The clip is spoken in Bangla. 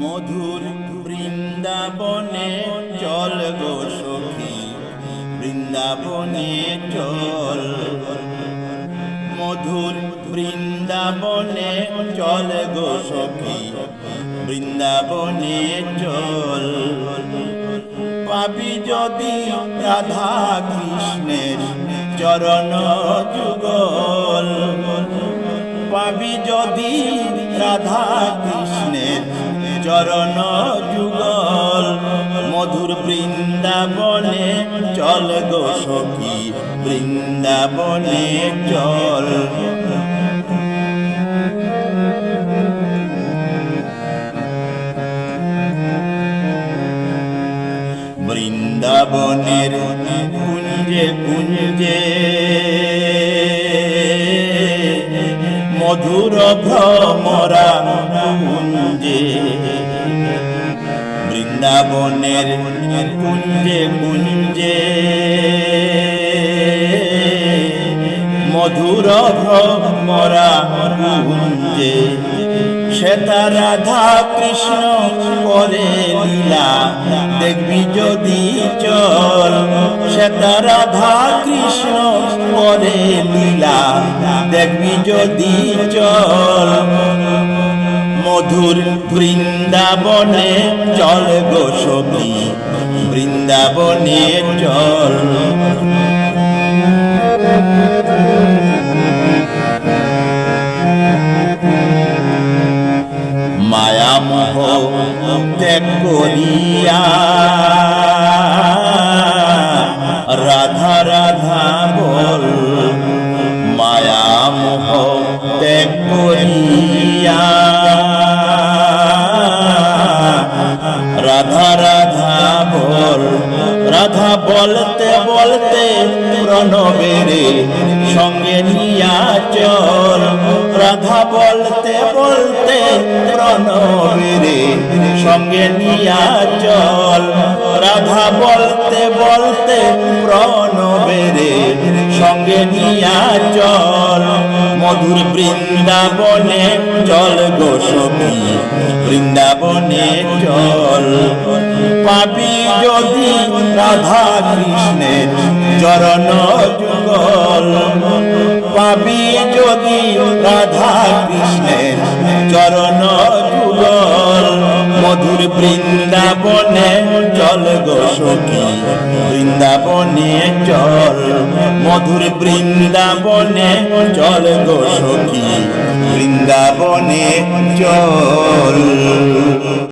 মধুর বৃন্দাবনে চল গো সখী, বৃন্দাবনে চল। মধুর বৃন্দাবনে চল গো সখী, বৃন্দাবনে চল। পাবি যদি রাধা কৃষ্ণের চরণ যুগল, পাবি যদি রাধা কৃষ্ণের চরণ যুগল। মধুর বৃন্দাবনে চল গো সখী, বৃন্দাবনে চল। বৃন্দাবনের কুঞ্জে কুঞ্জে মধুর ভ্রমরা কুঞ্জে, বৃন্দাবনের কুঞ্জে কুঞ্জে মধুর ভ্রমরা কুঞ্জে। শ্বেতা রাধা কৃষ্ণ করে লীলা দেখবি যদি চল, শ্বেতা রাধা কৃষ্ণ করে লীলা দেখবি যদি চল। মধুর বৃন্দাবনে চল গো সখী, বৃন্দাবনে চল। মায়া মোহ ত্যাগ করিয়া রাধা রাধা বল, মায়া মোহ ত্যাগ করিয়া রাধা রাধা বল। রাধা বলতে বলতে প্রণবের সঙ্গে নিয়া চল, রাধা বলতে বলতে প্রণবের সঙ্গে নিয়া চল। রাধা বলতে বলতে প্রণবের সঙ্গে নিয়া চল। মধুর বৃন্দাবনে চল গো সখী, বৃন্দাবনে চল। পাবি যদি রাধা কৃষ্ণের চরণ যুগল, পাবি যদি রাধা কৃষ্ণের চরণ যুগল। মধুর বৃন্দাবনে চল গো সখী, বৃন্দাবনে চল। মধুর বৃন্দাবনে চল গো সখী, বৃন্দাবনে চল।